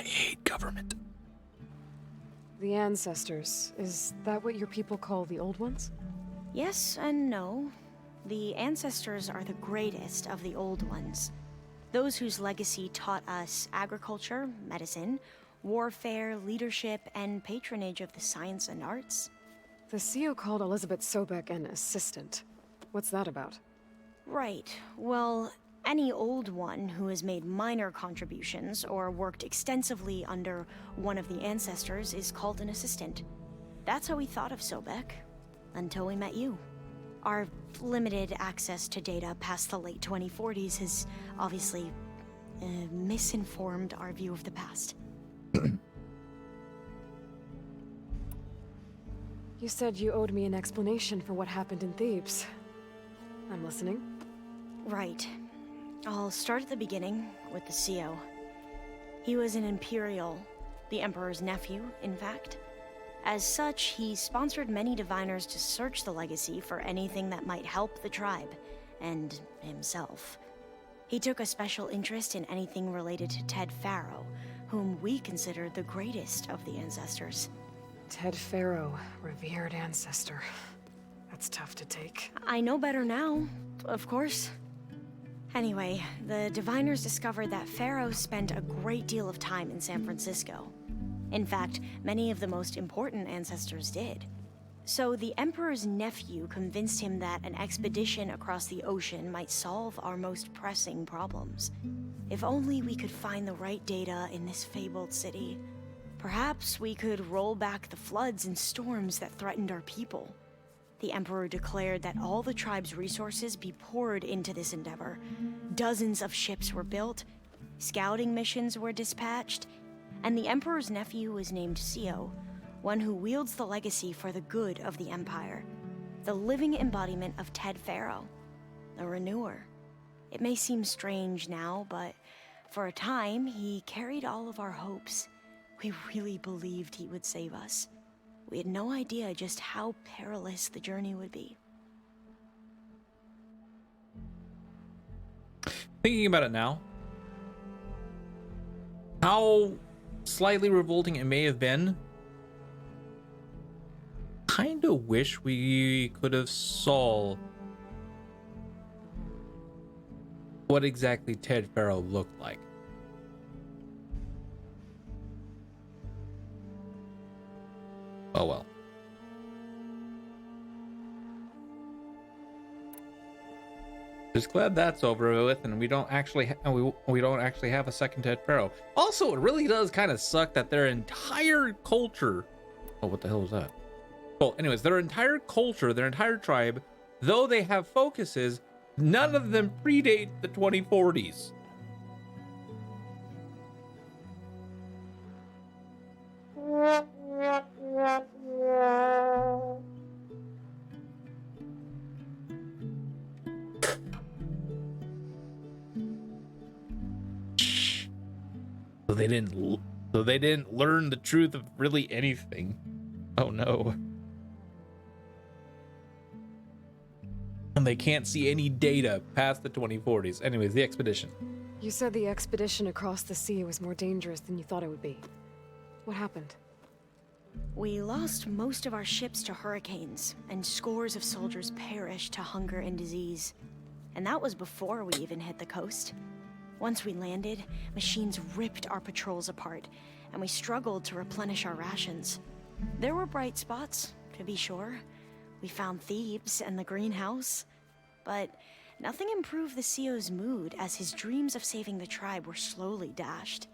hate government. The ancestors, is that what your people call the old ones? Yes and no. The ancestors are the greatest of the old ones. Those whose legacy taught us agriculture, medicine, warfare, leadership, and patronage of the science and arts. The CEO called Elizabeth Sobek an assistant. What's that about? Right. Well, any old one who has made minor contributions or worked extensively under one of the ancestors is called an assistant. That's how we thought of Sobek, until we met you. Our limited access to data past the late 2040s has obviously misinformed our view of the past. You said you owed me an explanation for what happened in Thebes. I'm listening. Right. I'll start at the beginning with the CEO. He was an Imperial, the Emperor's nephew, in fact. As such, he sponsored many diviners to search the legacy for anything that might help the tribe, and himself. He took a special interest in anything related to Ted Faro, whom we consider the greatest of the ancestors. Ted Faro, revered ancestor. That's tough to take. I know better now, of course. Anyway, the diviners discovered that Faro spent a great deal of time in San Francisco. In fact, many of the most important ancestors did. So the Emperor's nephew convinced him that an expedition across the ocean might solve our most pressing problems. If only we could find the right data in this fabled city, perhaps we could roll back the floods and storms that threatened our people. The Emperor declared that all the tribe's resources be poured into this endeavor. Dozens of ships were built, scouting missions were dispatched, and the Emperor's nephew was named CEO, one who wields the legacy for the good of the Empire, the living embodiment of Ted Faro, the Renewer. It may seem strange now, but for a time, he carried all of our hopes. We really believed he would save us. We had no idea just how perilous the journey would be. Thinking about it now, how slightly revolting it may have been, kind of wish we could have saw what exactly Ted Faro looked like. Oh well. Just glad that's over with, and we don't actually we don't actually have a second Ted Faro. Also, it really does kind of suck that their entire culture. Oh, what the hell was that? Well, anyways, their entire culture, their entire tribe, though they have focuses, none of them predate the 2040s. So they didn't learn the truth of really anything. Oh no. And they can't see any data past the 2040s. Anyways, the expedition. You said the expedition across the sea was more dangerous than you thought it would be. What happened? We lost most of our ships to hurricanes, and scores of soldiers perished to hunger and disease. And that was before we even hit the coast. Once we landed, machines ripped our patrols apart, and we struggled to replenish our rations. There were bright spots, to be sure. We found Thebes and the greenhouse, but nothing improved the CEO's mood as his dreams of saving the tribe were slowly dashed.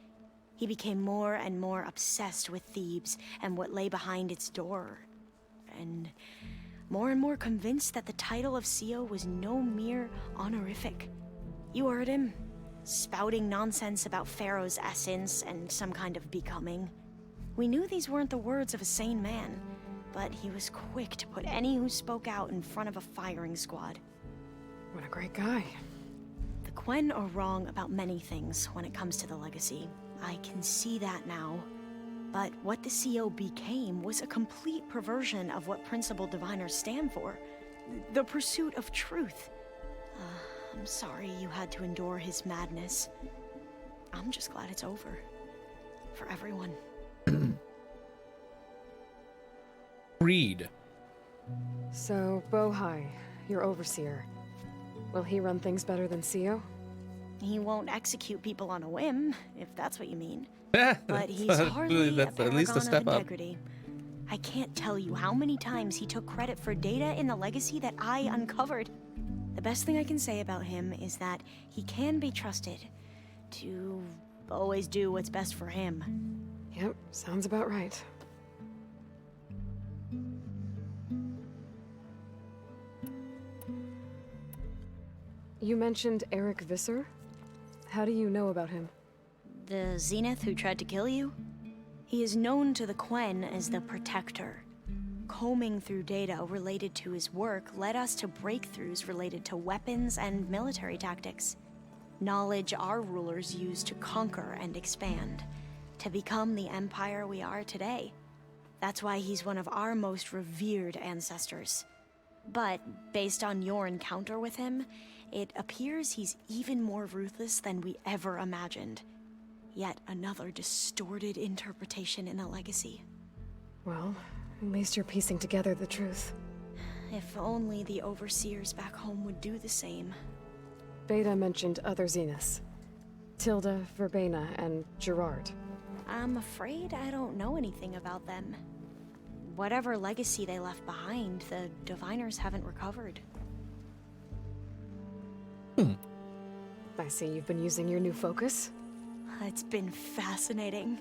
He became more and more obsessed with Thebes and what lay behind its door, and more convinced that the title of CEO was no mere honorific. You heard him, spouting nonsense about Pharaoh's essence and some kind of becoming. We knew these weren't the words of a sane man, but he was quick to put any who spoke out in front of a firing squad. What a great guy. The Quen are wrong about many things when it comes to the legacy. I can see that now. But what the CEO became was a complete perversion of what principal diviners stand for. The pursuit of truth. I'm sorry you had to endure his madness. I'm just glad it's over. for everyone. Read. So, Bohai, your overseer. Will he run things better than Sio? He won't execute people on a whim, if that's what you mean. But But he's hardly that's a at least a paragon step of up. integrity. I can't tell you how many times he took credit for data in the legacy that I uncovered. The best thing I can say about him is that he can be trusted to always do what's best for him. Yep, sounds about right. You mentioned Eric Visser? How do you know about him? The Zenith who tried to kill you? He is known to the Quen as the Protector. Combing through data related to his work led us to breakthroughs related to weapons and military tactics. Knowledge our rulers used to conquer and expand, to become the empire we are today. That's why he's one of our most revered ancestors. But based on your encounter with him, it appears he's even more ruthless than we ever imagined. Yet another distorted interpretation in the legacy. Well, at least you're piecing together the truth. If only the overseers back home would do the same. Beta mentioned other Zeniths. Tilda, Verbena, and Gerard. I'm afraid I don't know anything about them. Whatever legacy they left behind, the Diviners haven't recovered. I see you've been using your new focus. It's been fascinating.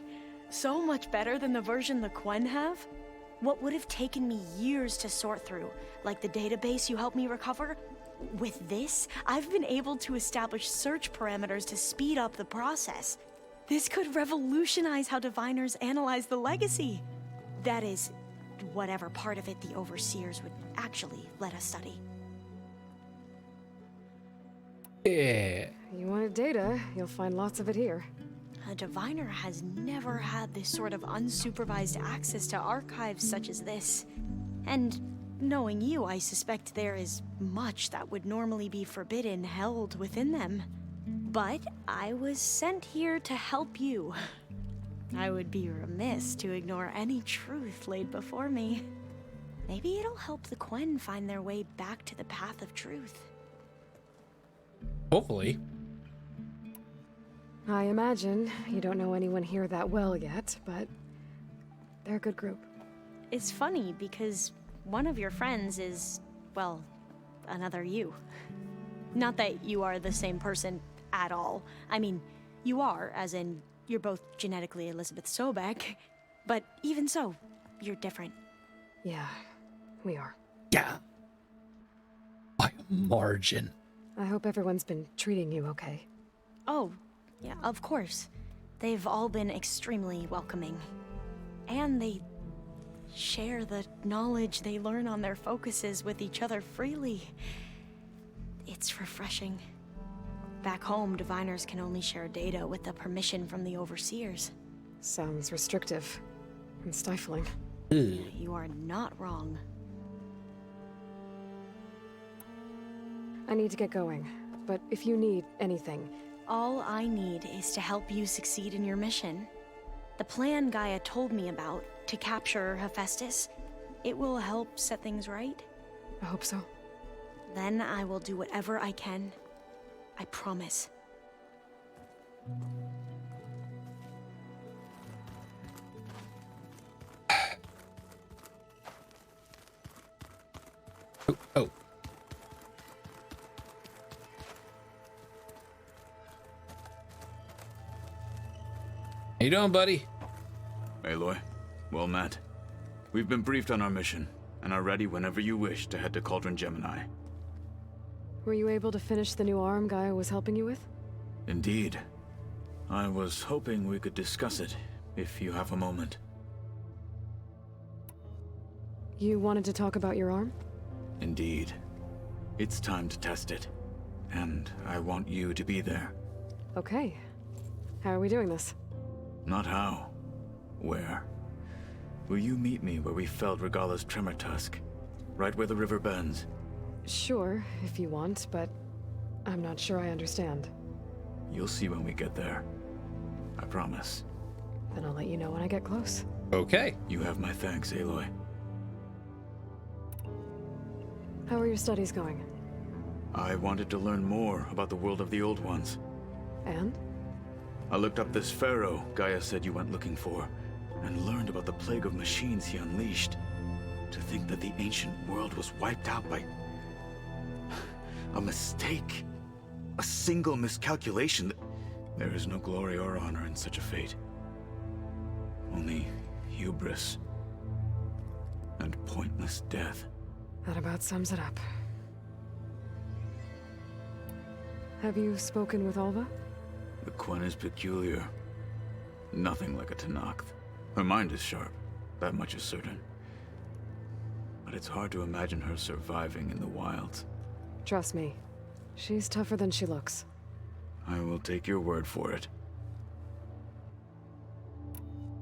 So much better than the version the Quen have. What would have taken me years to sort through, like the database you helped me recover, with this, I've been able to establish search parameters to speed up the process. This could revolutionize how Diviners analyze the legacy. That is, whatever part of it the Overseers would actually let us study. Yeah. You wanted data, you'll find lots of it here. A Diviner has never had this sort of unsupervised access to archives such as this. And knowing you, I suspect there is much that would normally be forbidden held within them. But I was sent here to help you. I would be remiss to ignore any truth laid before me. Maybe it'll help the Quen find their way back to the path of truth. Hopefully. I imagine you don't know anyone here that well yet, but they're a good group. It's funny because one of your friends is, well, another you. Not that you are the same person at all. I mean, you are, as in, you're both genetically Elizabeth Sobek, but even so, you're different. Yeah, we are. Yeah. By a margin. I hope everyone's been treating you okay. Oh, yeah, of course. They've all been extremely welcoming. And they share the knowledge they learn on their focuses with each other freely. It's refreshing. Back home, Diviners can only share data with the permission from the Overseers. Sounds restrictive and stifling. Ugh. You are not wrong. I need to get going, but if you need anything, All I need is to help you succeed in your mission. The plan Gaia told me about, to capture Hephaestus, it will help set things right. I hope so. Then I will do whatever I can. I promise. Oh. How you doing, buddy? Aloy, well met. We've been briefed on our mission, and are ready whenever you wish to head to Cauldron Gemini. Were you able to finish the new arm Gaia was helping you with? Indeed. I was hoping we could discuss it, if you have a moment. You wanted to talk about your arm? Indeed. It's time to test it, and I want you to be there. Okay. How are we doing this? Not how. Where? Will you meet me where we felled Regala's Tremor Tusk? Right where the river bends? Sure, if you want, but I'm not sure I understand. You'll see when we get there. I promise. Then I'll let you know when I get close. Okay. You have my thanks, Aloy. How are your studies going? I wanted to learn more about the world of the Old Ones. And? I looked up this pharaoh Gaia said you went looking for, and learned about the plague of machines he unleashed. To think that the ancient world was wiped out by a mistake. A single miscalculation. There is no glory or honor in such a fate. Only hubris and pointless death. That about sums it up. Have you spoken with Alva? The Quen is peculiar. Nothing like a Tenakth. Her mind is sharp, that much is certain. But it's hard to imagine her surviving in the wilds. Trust me, she's tougher than she looks. I will take your word for it.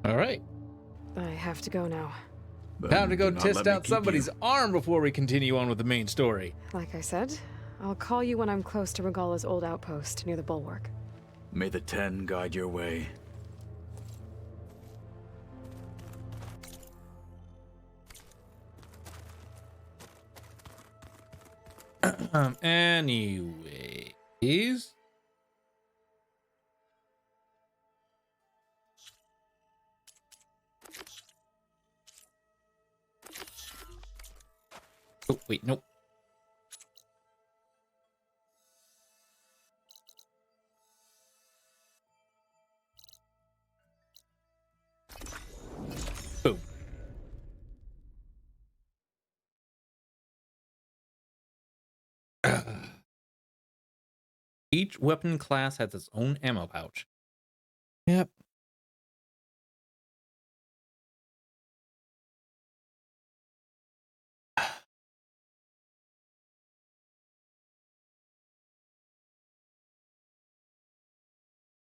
All right. I have to go now. But Time to go do not test let me out keep somebody's you. arm before we continue on with the main story. Like I said, I'll call you when I'm close to Regalla's old outpost near the bulwark. May the Ten guide your way. Anyways. Oh, wait, nope. Boom. Each weapon class has its own ammo pouch. Yep.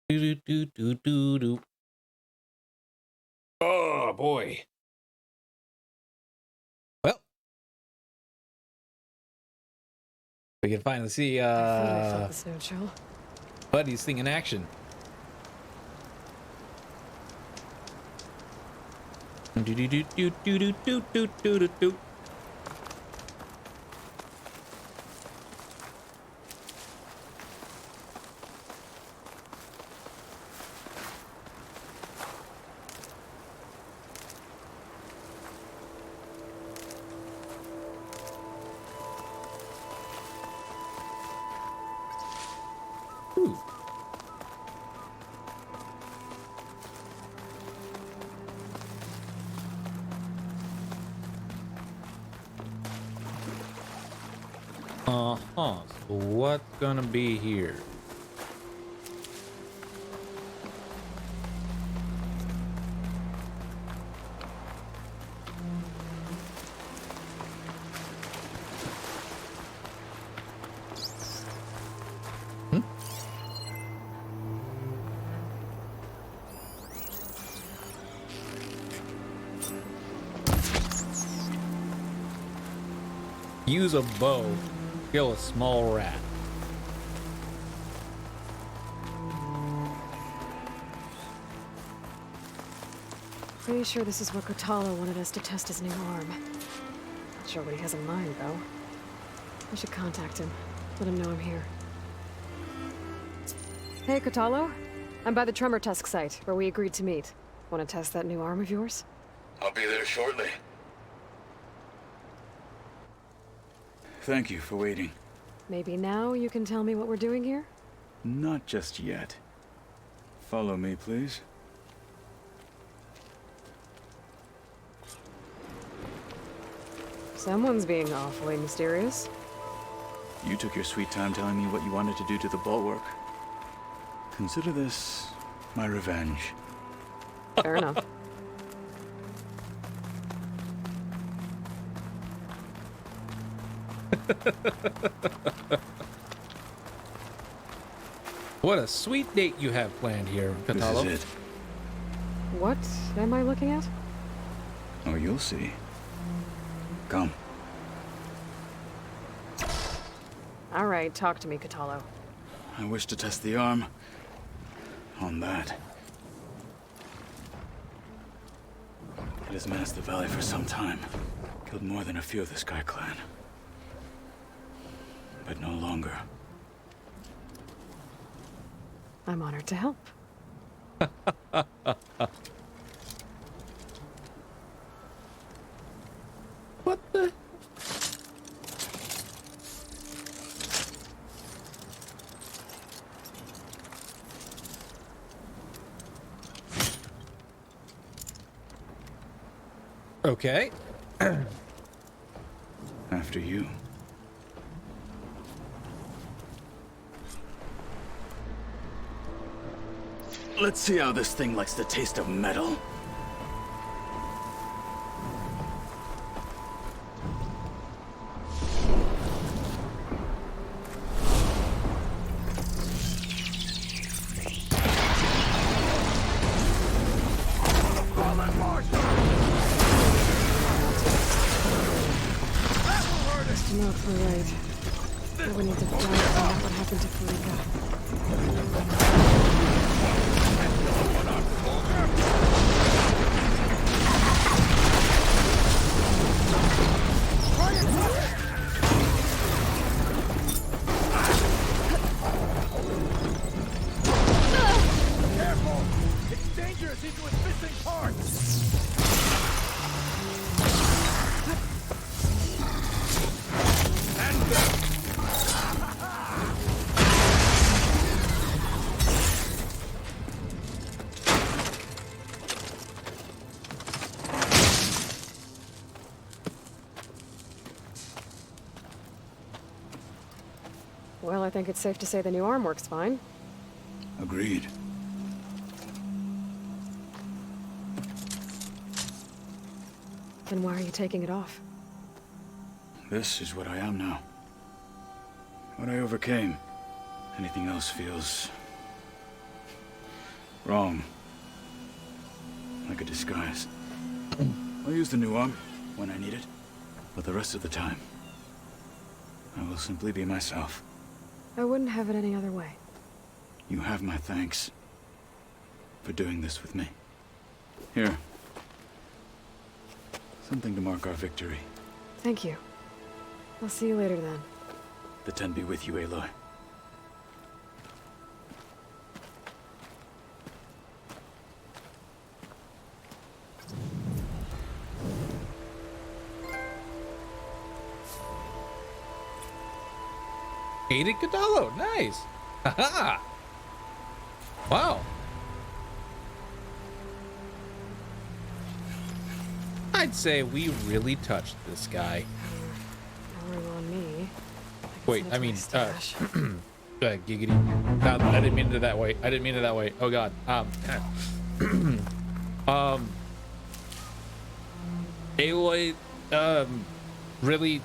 Do do do do do. Oh boy. Well, we can finally see I thought I felt the snow chill. Buddy's thing in action. Do do do do do do do do do do. Ooh. Uh-huh. So what's gonna be here? Use a bow to kill a small rat. Pretty sure this is what Kotallo wanted us to test his new arm. Not sure what he has in mind, though. I should contact him. Let him know I'm here. Hey, Kotallo. I'm by the Tremor Tusk site, where we agreed to meet. Want to test that new arm of yours? I'll be there shortly. Thank you for waiting. Maybe now you can tell me what we're doing here? Not just yet. Follow me, please. Someone's being awfully mysterious. You took your sweet time telling me what you wanted to do to the bulwark. Consider this my revenge. Fair enough. What a sweet date you have planned here, Kotallo. This is it. What am I looking at? Oh, you'll see. Come. All right, talk to me, Kotallo. I wish to test the arm on that. It has menaced the valley for some time. Killed more than a few of the Sky Clan. But no longer. I'm honored to help. What the? Okay. After you. Let's see how this thing likes the taste of metal. Not for right. But we need to find out what happened to Farika. Careful! It's dangerous into its missing parts! Well, I think it's safe to say the new arm works fine. Agreed. Then why are you taking it off? This is what I am now. What I overcame. Anything else feels... wrong. Like a disguise. I'll use the new arm when I need it. But the rest of the time, I will simply be myself. I wouldn't have it any other way. You have my thanks for doing this with me. Here. Something to mark our victory. Thank you. I'll see you later then. The Ten be with you, Aloy. Aided Kadalo, nice. Haha. Wow. I'd say we really touched this guy. Pouring on me. Wait, Send it I to my mean, stash. giggity. No, I didn't mean it that way. I didn't mean it that way. Oh God. Aloy, really.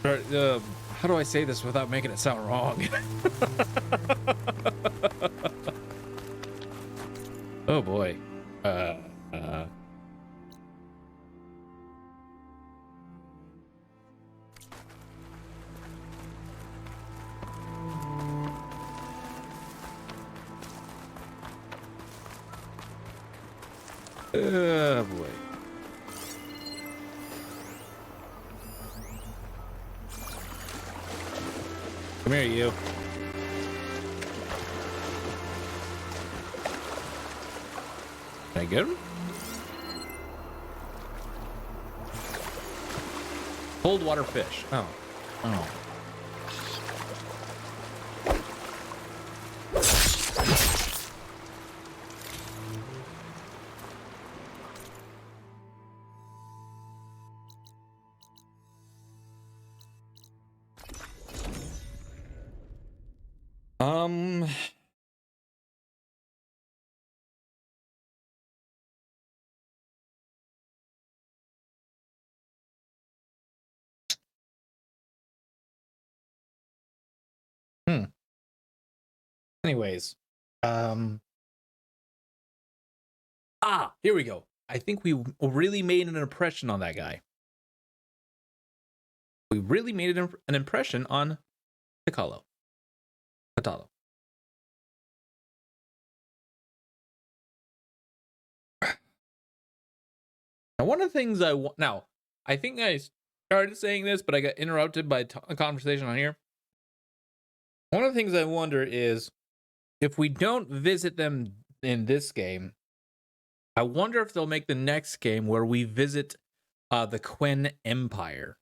How do I say this without making it sound wrong? Oh boy. Oh boy. Come here, you. Can I get him? Cold water fish. Oh. Oh. Anyways, here we go. I think we really made an impression on that guy. We really made an impression on Tikalo. Katalo. Now, one of the things I think I started saying this, but I got interrupted by a conversation on here. One of the things I wonder is if we don't visit them in this game, I wonder if they'll make the next game where we visit the Quen Empire.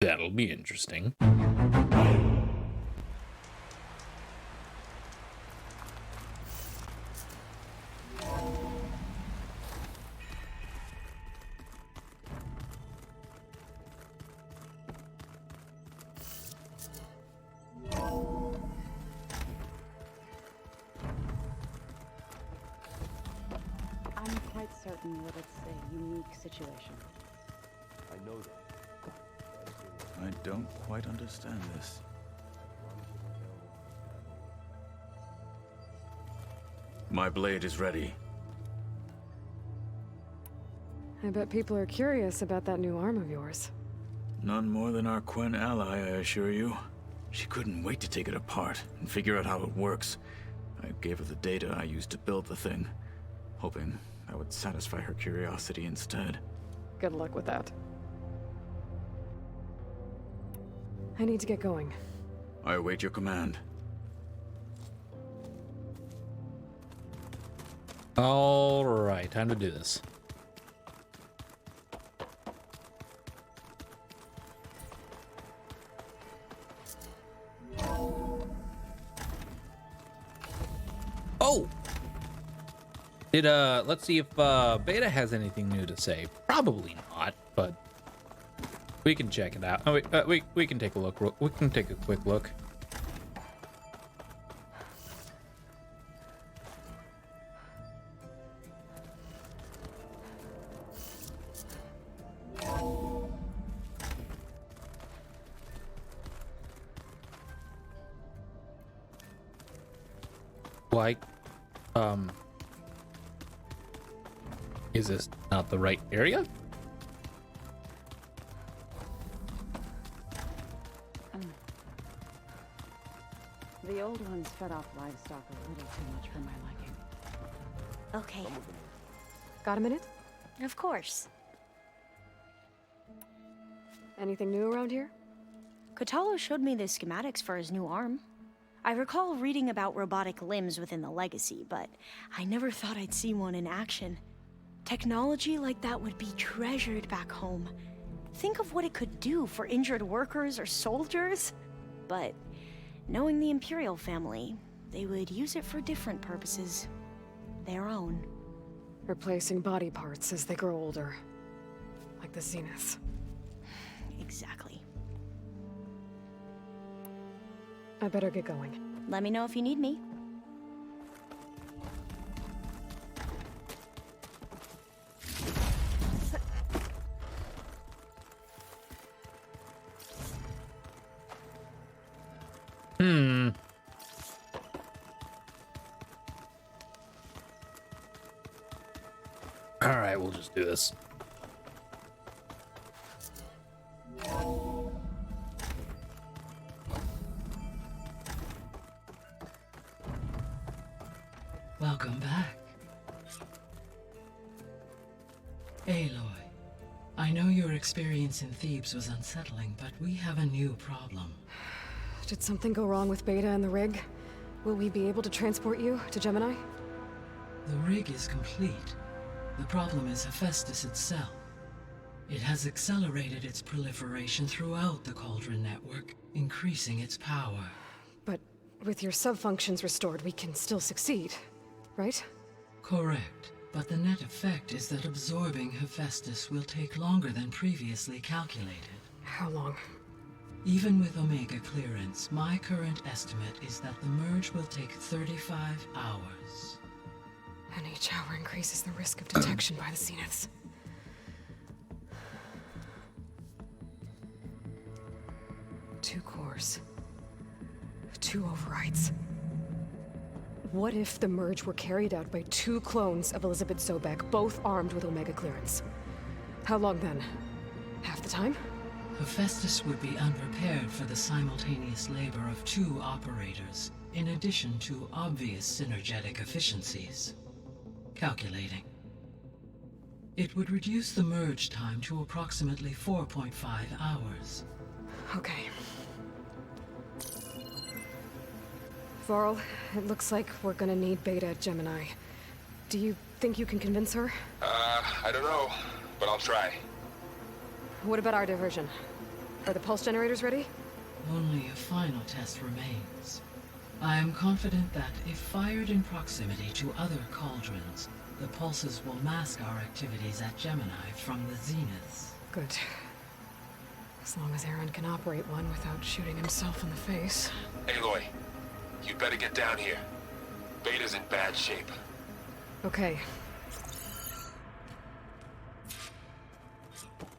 That'll be interesting. I'm quite certain that it's a unique situation. I know that. I don't quite understand this. My blade is ready. I bet people are curious about that new arm of yours. None more than our Quen ally, I assure you. She couldn't wait to take it apart and figure out how it works. I gave her the data I used to build the thing, hoping that would satisfy her curiosity instead. Good luck with that. I need to get going. I await your command. All right, time to do this. Oh! Let's see if Beta has anything new to say. Probably not, but we can check it out. Oh, wait, we can take a look. We can take a quick look. Like, is this not the right area? The old ones fed off livestock a little too much for my liking. Okay, Got a minute? of course. Anything new around here? Kotallo showed me the schematics for his new arm. I recall reading about robotic limbs within the Legacy, but I never thought I'd see one in action. Technology like that would be treasured back home. Think of what it could do for injured workers or soldiers. But knowing the Imperial family, they would use it for different purposes. Their own. Replacing body parts as they grow older. Like the Zeniths. Exactly. I better get going. Let me know if you need me. All right, we'll just do this. Welcome back. Aloy, I know your experience in Thebes was unsettling, but we have a new problem. Did something go wrong with Beta and the rig? Will we be able to transport you to Gemini? The rig is complete. The problem is Hephaestus itself. It has accelerated its proliferation throughout the Cauldron network, increasing its power. But with your sub-functions restored, we can still succeed, right? Correct. But the net effect is that absorbing Hephaestus will take longer than previously calculated. How long? Even with Omega clearance, my current estimate is that the merge will take 35 hours. And each hour increases the risk of detection by the Zeniths. Two cores. Two overrides. What if the merge were carried out by two clones of Elizabeth Sobek, both armed with Omega clearance? How long then? Half the time? Hephaestus would be unprepared for the simultaneous labor of two operators. in addition to obvious synergetic efficiencies. Calculating. It would reduce the merge time to approximately 4.5 hours. Okay. Varl, it looks like we're gonna need Beta at Gemini. Do you think you can convince her? I don't know, but I'll try. What about our diversion? Are the pulse generators ready? Only a final test remains. I am confident that if fired in proximity to other cauldrons, the pulses will mask our activities at Gemini from the zeniths. Good. As long as Aaron can operate one without shooting himself in the face. Aloy, you better get down here. Beta's in bad shape. Okay.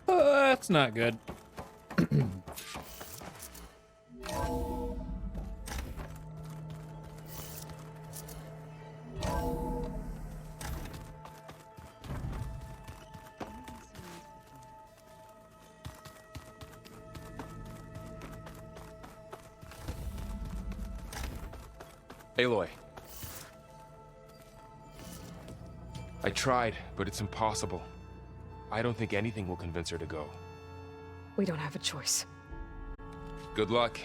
That's not good. Aloy. I tried, but it's impossible. I don't think anything will convince her to go. We don't have a choice. Good luck.